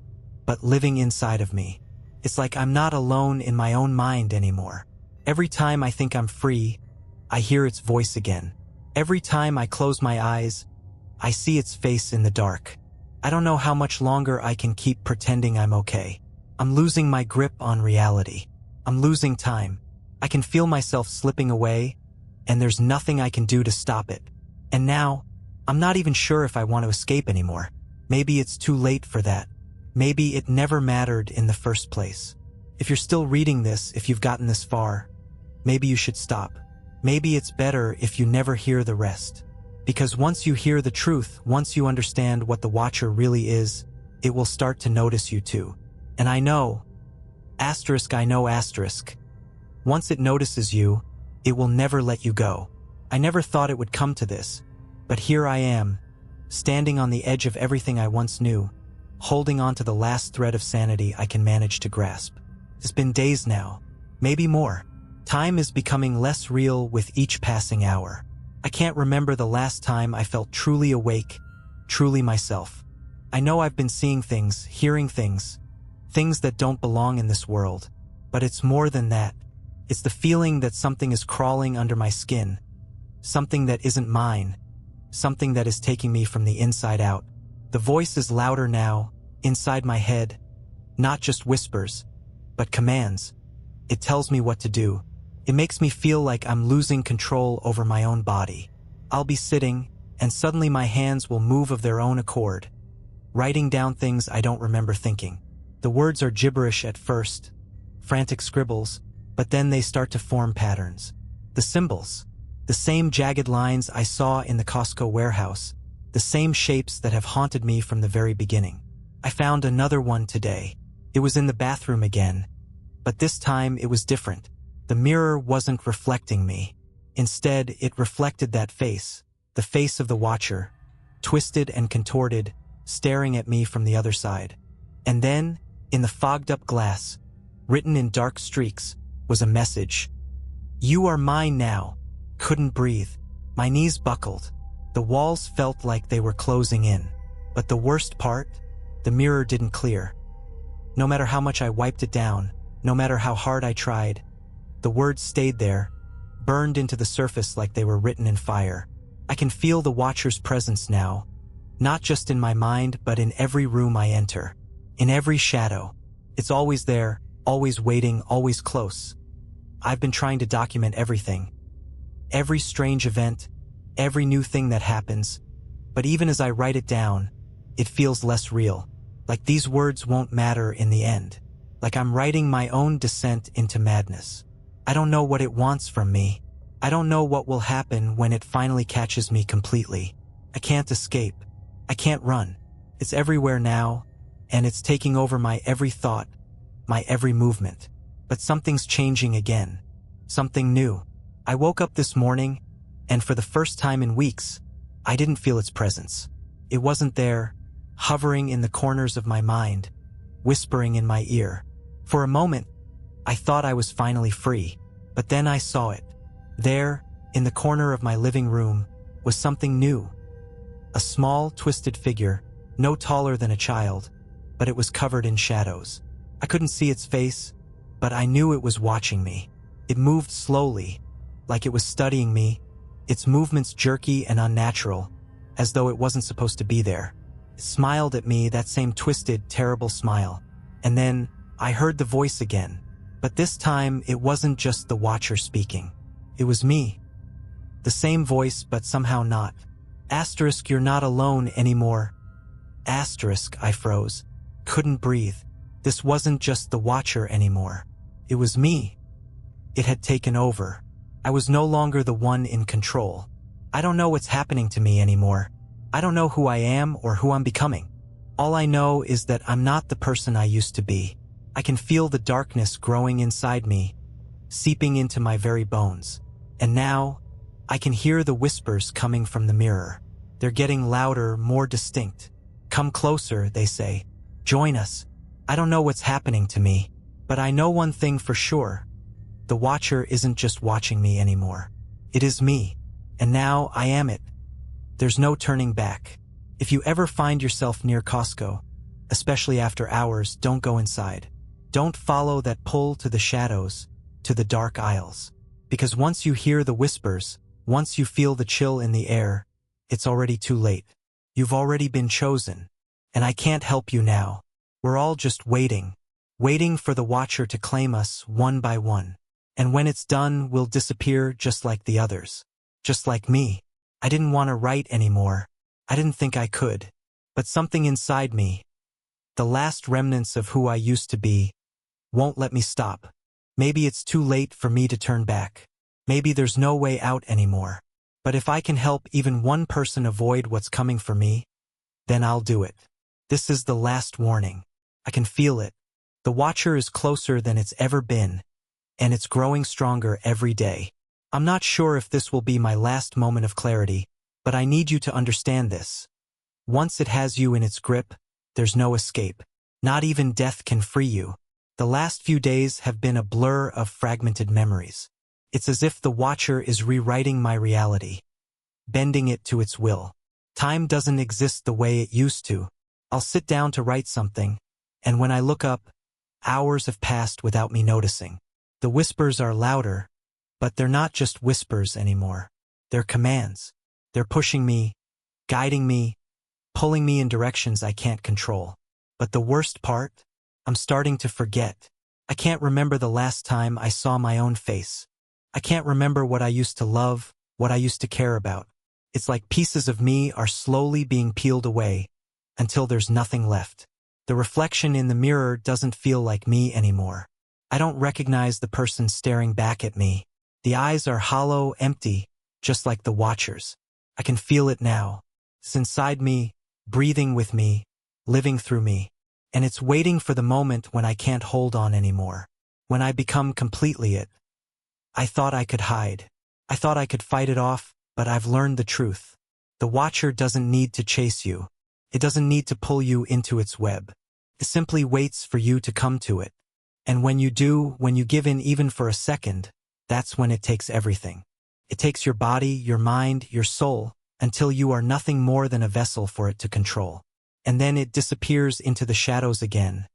but living inside of me. It's like I'm not alone in my own mind anymore. Every time I think I'm free, I hear its voice again. Every time I close my eyes, I see its face in the dark. I don't know how much longer I can keep pretending I'm okay. I'm losing my grip on reality. I'm losing time. I can feel myself slipping away, and there's nothing I can do to stop it. And now, I'm not even sure if I want to escape anymore. Maybe it's too late for that. Maybe it never mattered in the first place. If you're still reading this, if you've gotten this far, maybe you should stop. Maybe it's better if you never hear the rest. Because once you hear the truth, once you understand what the Watcher really is, it will start to notice you too. And I know, once it notices you, it will never let you go. I never thought it would come to this, but here I am, standing on the edge of everything I once knew, holding on to the last thread of sanity I can manage to grasp. It's been days now, maybe more. Time is becoming less real with each passing hour. I can't remember the last time I felt truly awake, truly myself. I know I've been seeing things, hearing things that don't belong in this world. But it's more than that. It's the feeling that something is crawling under my skin. Something that isn't mine. Something that is taking me from the inside out. The voice is louder now, inside my head. Not just whispers, but commands. It tells me what to do. It makes me feel like I'm losing control over my own body. I'll be sitting, and suddenly my hands will move of their own accord, writing down things I don't remember thinking. The words are gibberish at first, frantic scribbles, but then they start to form patterns. The symbols, the same jagged lines I saw in the Costco warehouse, the same shapes that have haunted me from the very beginning. I found another one today. It was in the bathroom again, but this time it was different. The mirror wasn't reflecting me. Instead, it reflected that face, the face of the Watcher, twisted and contorted, staring at me from the other side. And then, in the fogged-up glass, written in dark streaks, was a message. "You are mine now." Couldn't breathe. My knees buckled. The walls felt like they were closing in. But the worst part? The mirror didn't clear. No matter how much I wiped it down, no matter how hard I tried, The words stayed there, burned into the surface like they were written in fire. I can feel the Watcher's presence now, not just in my mind but in every room I enter, in every shadow. It's always there, always waiting, always close. I've been trying to document everything. Every strange event, every new thing that happens, but even as I write it down, it feels less real, like these words won't matter in the end, like I'm writing my own descent into madness. I don't know what it wants from me. I don't know what will happen when it finally catches me completely. I can't escape. I can't run. It's everywhere now, and it's taking over my every thought, my every movement. But something's changing again. Something new. I woke up this morning, and for the first time in weeks, I didn't feel its presence. It wasn't there, hovering in the corners of my mind, whispering in my ear. For a moment, I thought I was finally free, but then I saw it. There, in the corner of my living room, was something new. A small, twisted figure, no taller than a child, but it was covered in shadows. I couldn't see its face, but I knew it was watching me. It moved slowly, like it was studying me, its movements jerky and unnatural, as though it wasn't supposed to be there. It smiled at me, that same twisted, terrible smile. And then, I heard the voice again. But this time, it wasn't just the Watcher speaking. It was me. The same voice, but somehow not. Asterisk, you're not alone anymore. Asterisk, I froze. Couldn't breathe. This wasn't just the Watcher anymore. It was me. It had taken over. I was no longer the one in control. I don't know what's happening to me anymore. I don't know who I am or who I'm becoming. All I know is that I'm not the person I used to be. I can feel the darkness growing inside me, seeping into my very bones. And now, I can hear the whispers coming from the mirror. They're getting louder, more distinct. Come closer, they say. Join us. I don't know what's happening to me, but I know one thing for sure. The Watcher isn't just watching me anymore. It is me. And now I am it. There's no turning back. If you ever find yourself near Costco, especially after hours, don't go inside. Don't follow that pull to the shadows, to the dark aisles. Because once you hear the whispers, once you feel the chill in the air, it's already too late. You've already been chosen. And I can't help you now. We're all just waiting for the Watcher to claim us one by one. And when it's done, we'll disappear just like the others. Just like me. I didn't want to write anymore. I didn't think I could. But something inside me, the last remnants of who I used to be, won't let me stop. Maybe it's too late for me to turn back. Maybe there's no way out anymore. But if I can help even one person avoid what's coming for me, then I'll do it. This is the last warning. I can feel it. The Watcher is closer than it's ever been, and it's growing stronger every day. I'm not sure if this will be my last moment of clarity, but I need you to understand this. Once it has you in its grip, there's no escape. Not even death can free you. The last few days have been a blur of fragmented memories. It's as if the Watcher is rewriting my reality, bending it to its will. Time doesn't exist the way it used to. I'll sit down to write something, and when I look up, hours have passed without me noticing. The whispers are louder, but they're not just whispers anymore. They're commands. They're pushing me, guiding me, pulling me in directions I can't control. But the worst part? I'm starting to forget. I can't remember the last time I saw my own face. I can't remember what I used to love, what I used to care about. It's like pieces of me are slowly being peeled away until there's nothing left. The reflection in the mirror doesn't feel like me anymore. I don't recognize the person staring back at me. The eyes are hollow, empty, just like the Watcher's. I can feel it now. It's inside me, breathing with me, living through me. And it's waiting for the moment when I can't hold on anymore. When I become completely it. I thought I could hide. I thought I could fight it off, but I've learned the truth. The Watcher doesn't need to chase you. It doesn't need to pull you into its web. It simply waits for you to come to it. And when you do, when you give in even for a second, that's when it takes everything. It takes your body, your mind, your soul, until you are nothing more than a vessel for it to control. And then it disappears into the shadows again,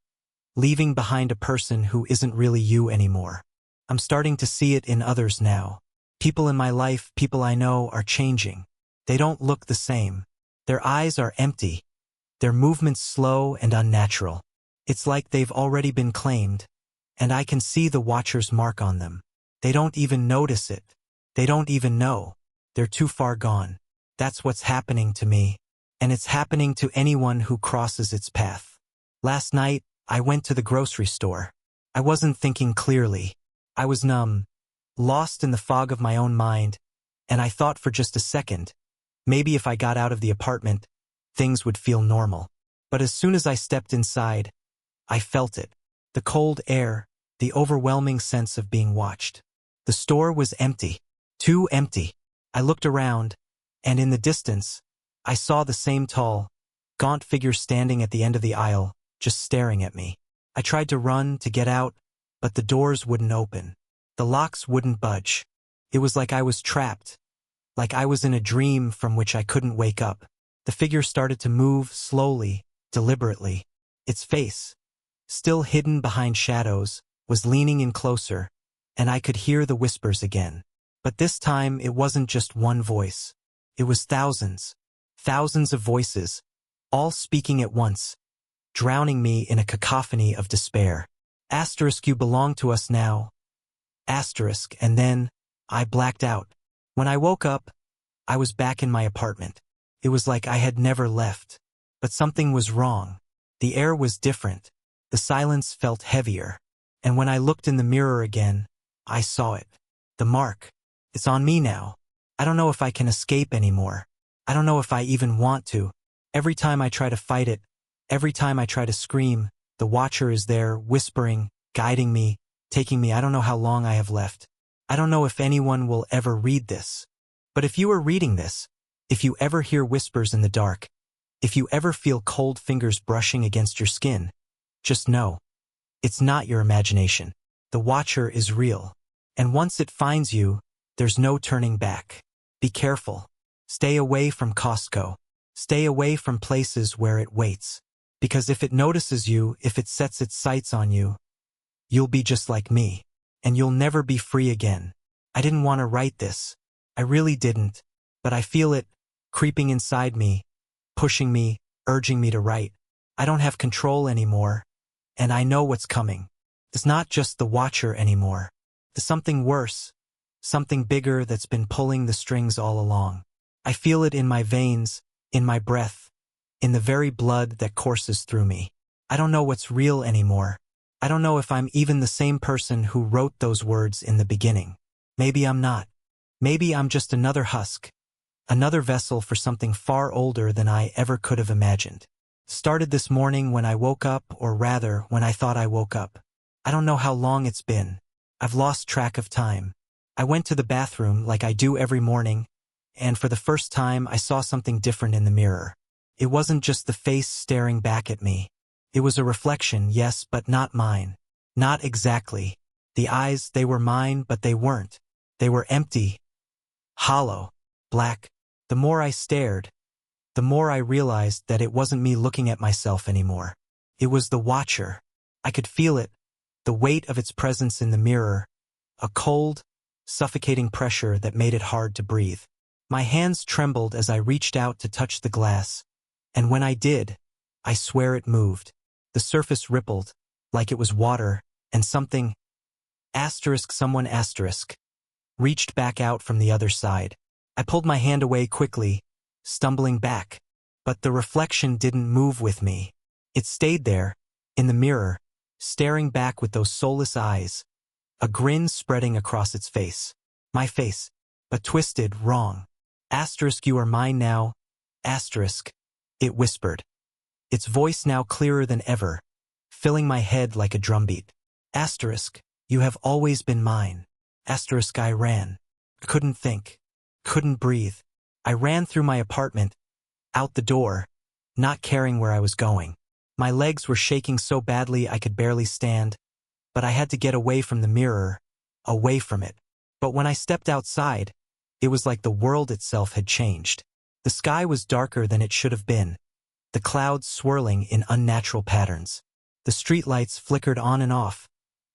leaving behind a person who isn't really you anymore. I'm starting to see it in others now. People in my life, people I know, are changing. They don't look the same. Their eyes are empty. Their movements slow and unnatural. It's like they've already been claimed, and I can see the watcher's mark on them. They don't even notice it. They don't even know. They're too far gone. That's what's happening to me, and it's happening to anyone who crosses its path. Last night, I went to the grocery store. I wasn't thinking clearly. I was numb, lost in the fog of my own mind, and I thought for just a second, maybe if I got out of the apartment, things would feel normal. But as soon as I stepped inside, I felt it. The cold air, the overwhelming sense of being watched. The store was empty. Too empty. I looked around, and in the distance, I saw the same tall, gaunt figure standing at the end of the aisle, just staring at me. I tried to run, to get out, but the doors wouldn't open. The locks wouldn't budge. It was like I was trapped, like I was in a dream from which I couldn't wake up. The figure started to move slowly, deliberately. Its face, still hidden behind shadows, was leaning in closer, and I could hear the whispers again. But this time it wasn't just one voice. It was thousands, thousands of voices, all speaking at once, drowning me in a cacophony of despair. Asterisk, you belong to us now. Asterisk, and then, I blacked out. When I woke up, I was back in my apartment. It was like I had never left. But something was wrong. The air was different. The silence felt heavier. And when I looked in the mirror again, I saw it. The mark. It's on me now. I don't know if I can escape anymore. I don't know if I even want to. Every time I try to fight it, every time I try to scream, the watcher is there, whispering, guiding me, taking me. I don't know how long I have left. I don't know if anyone will ever read this. But if you are reading this, if you ever hear whispers in the dark, if you ever feel cold fingers brushing against your skin, just know, it's not your imagination. The watcher is real. And once it finds you, there's no turning back. Be careful. Stay away from Costco. Stay away from places where it waits. Because if it notices you, if it sets its sights on you, you'll be just like me. And you'll never be free again. I didn't want to write this. I really didn't. But I feel it, creeping inside me, pushing me, urging me to write. I don't have control anymore. And I know what's coming. It's not just the watcher anymore. There's something worse. Something bigger that's been pulling the strings all along. I feel it in my veins, in my breath, in the very blood that courses through me. I don't know what's real anymore. I don't know if I'm even the same person who wrote those words in the beginning. Maybe I'm not. Maybe I'm just another husk, another vessel for something far older than I ever could have imagined. Started this morning when I woke up, or rather, when I thought I woke up. I don't know how long it's been. I've lost track of time. I went to the bathroom like I do every morning, and for the first time I saw something different in the mirror. It wasn't just the face staring back at me. It was a reflection, yes, but not mine. Not exactly. The eyes, they were mine, but they weren't. They were empty, hollow, black. The more I stared, the more I realized that it wasn't me looking at myself anymore. It was the watcher. I could feel it, the weight of its presence in the mirror, a cold, suffocating pressure that made it hard to breathe. My hands trembled as I reached out to touch the glass, and when I did, I swear it moved. The surface rippled, like it was water, and something, someone reached back out from the other side. I pulled my hand away quickly, stumbling back, but the reflection didn't move with me. It stayed there, in the mirror, staring back with those soulless eyes, a grin spreading across its face. My face, but twisted, wrong. You are mine now, it whispered. Its voice now clearer than ever, filling my head like a drumbeat. You have always been mine. I ran. Couldn't think. Couldn't breathe. I ran through my apartment, out the door, not caring where I was going. My legs were shaking so badly I could barely stand, but I had to get away from the mirror, away from it. But when I stepped outside, it was like the world itself had changed. The sky was darker than it should have been, the clouds swirling in unnatural patterns. The streetlights flickered on and off,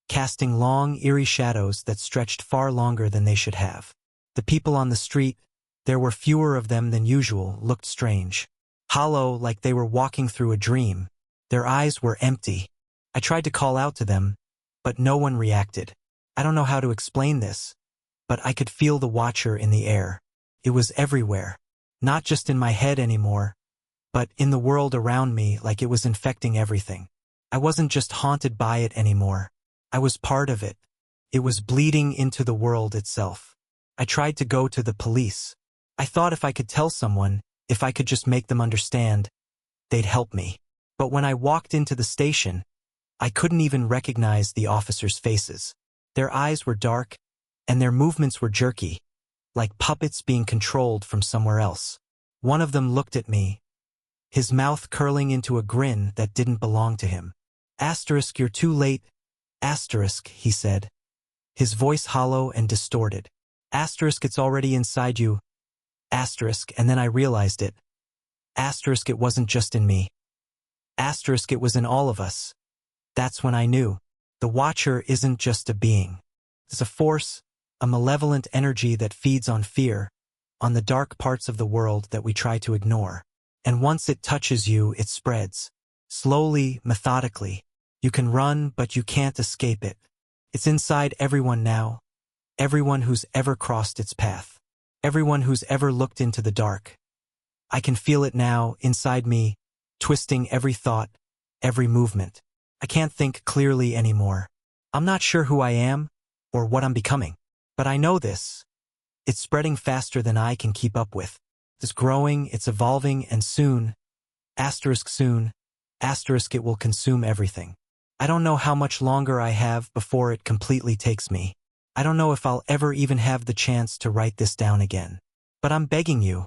casting long, eerie shadows that stretched far longer than they should have. The people on the street, there were fewer of them than usual, looked strange. Hollow, like they were walking through a dream. Their eyes were empty. I tried to call out to them, but no one reacted. I don't know how to explain this, but I could feel the Watcher in the air. It was everywhere. Not just in my head anymore, but in the world around me, like it was infecting everything. I wasn't just haunted by it anymore. I was part of it. It was bleeding into the world itself. I tried to go to the police. I thought if I could tell someone, if I could just make them understand, they'd help me. But when I walked into the station, I couldn't even recognize the officers' faces. Their eyes were dark, and their movements were jerky, like puppets being controlled from somewhere else. One of them looked at me, his mouth curling into a grin that didn't belong to him. "Asterisk, you're too late. Asterisk," he said, his voice hollow and distorted. "Asterisk, it's already inside you. Asterisk," and then I realized it. Asterisk, it wasn't just in me. Asterisk, it was in all of us. That's when I knew. The Watcher isn't just a being. It's a force, a malevolent energy that feeds on fear, on the dark parts of the world that we try to ignore. And once it touches you, it spreads. Slowly, methodically. You can run, but you can't escape it. It's inside everyone now. Everyone who's ever crossed its path. Everyone who's ever looked into the dark. I can feel it now, inside me, twisting every thought, every movement. I can't think clearly anymore. I'm not sure who I am, or what I'm becoming. But I know this. It's spreading faster than I can keep up with. It's growing, it's evolving, and soon, soon, it will consume everything. I don't know how much longer I have before it completely takes me. I don't know if I'll ever even have the chance to write this down again. But I'm begging you,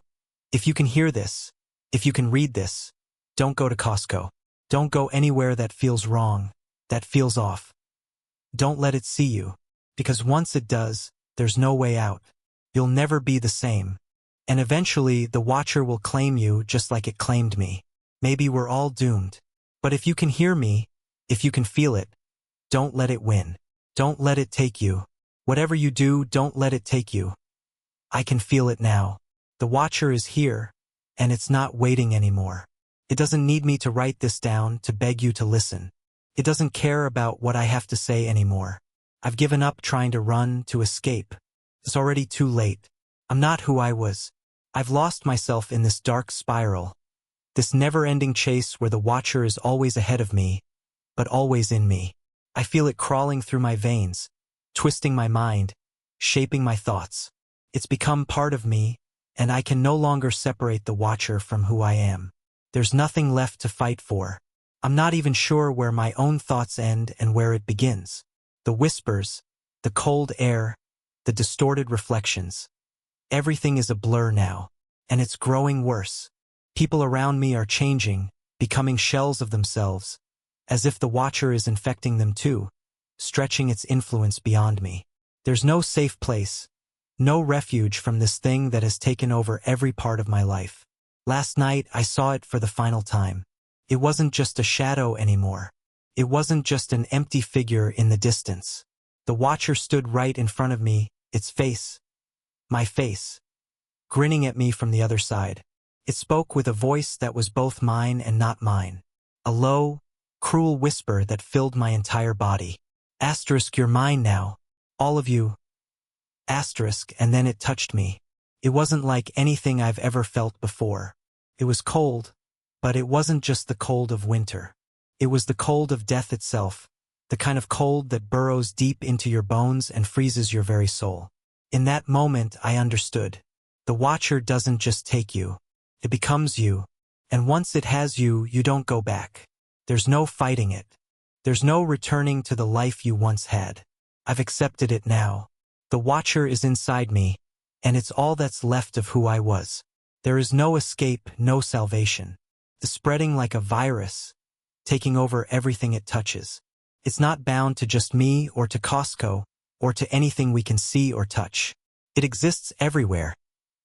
if you can hear this, if you can read this, don't go to Costco. Don't go anywhere that feels wrong, that feels off. Don't let it see you, because once it does, there's no way out. You'll never be the same. And eventually, the Watcher will claim you just like it claimed me. Maybe we're all doomed. But if you can hear me, if you can feel it, don't let it win. Don't let it take you. Whatever you do, don't let it take you. I can feel it now. The Watcher is here, and it's not waiting anymore. It doesn't need me to write this down to beg you to listen. It doesn't care about what I have to say anymore. I've given up trying to run, to escape. It's already too late. I'm not who I was. I've lost myself in this dark spiral. This never-ending chase where the Watcher is always ahead of me, but always in me. I feel it crawling through my veins, twisting my mind, shaping my thoughts. It's become part of me, and I can no longer separate the Watcher from who I am. There's nothing left to fight for. I'm not even sure where my own thoughts end and where it begins. The whispers, the cold air, the distorted reflections. Everything is a blur now, and it's growing worse. People around me are changing, becoming shells of themselves, as if the Watcher is infecting them too, stretching its influence beyond me. There's no safe place, no refuge from this thing that has taken over every part of my life. Last night, I saw it for the final time. It wasn't just a shadow anymore. It wasn't just an empty figure in the distance. The Watcher stood right in front of me, its face, my face, grinning at me from the other side. It spoke with a voice that was both mine and not mine. A low, cruel whisper that filled my entire body. Asterisk, you're mine now. All of you. Asterisk, and then it touched me. It wasn't like anything I've ever felt before. It was cold, but it wasn't just the cold of winter. It was the cold of death itself, the kind of cold that burrows deep into your bones and freezes your very soul. In that moment, I understood. The Watcher doesn't just take you. It becomes you, and once it has you, you don't go back. There's no fighting it. There's no returning to the life you once had. I've accepted it now. The Watcher is inside me, and it's all that's left of who I was. There is no escape, no salvation. It's spreading like a virus, taking over everything it touches. It's not bound to just me or to Costco or to anything we can see or touch. It exists everywhere,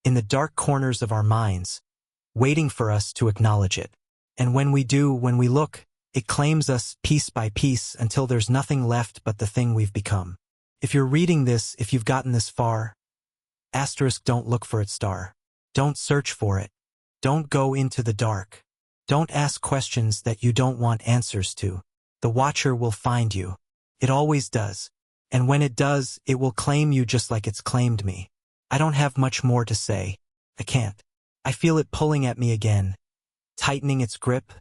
in the dark corners of our minds, waiting for us to acknowledge it. And when we do, when we look, It claims us piece by piece until there's nothing left but the thing we've become. If you're reading this, if you've gotten this far, don't look for its star. Don't search for it. Don't go into the dark. Don't ask questions that you don't want answers to. The Watcher will find you. It always does. And when it does, it will claim you just like it's claimed me. I don't have much more to say. I can't. I feel it pulling at me again, tightening its grip,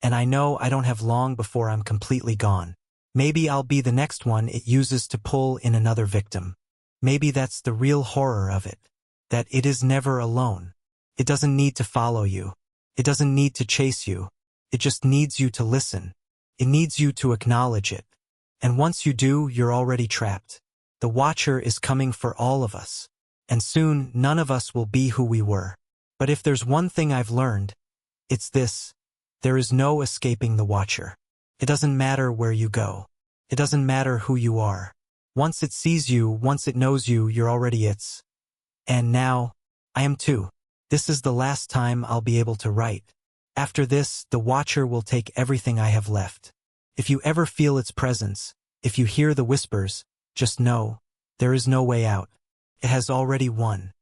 and I know I don't have long before I'm completely gone. Maybe I'll be the next one it uses to pull in another victim. Maybe that's the real horror of it, that it is never alone. It doesn't need to follow you. It doesn't need to chase you. It just needs you to listen. It needs you to acknowledge it. And once you do, you're already trapped. The Watcher is coming for all of us. And soon, none of us will be who we were. But if there's one thing I've learned, it's this. There is no escaping the Watcher. It doesn't matter where you go. It doesn't matter who you are. Once it sees you, once it knows you, you're already its. And now, I am too. This is the last time I'll be able to write. After this, the Watcher will take everything I have left. If you ever feel its presence, if you hear the whispers, just know, there is no way out. It has already won.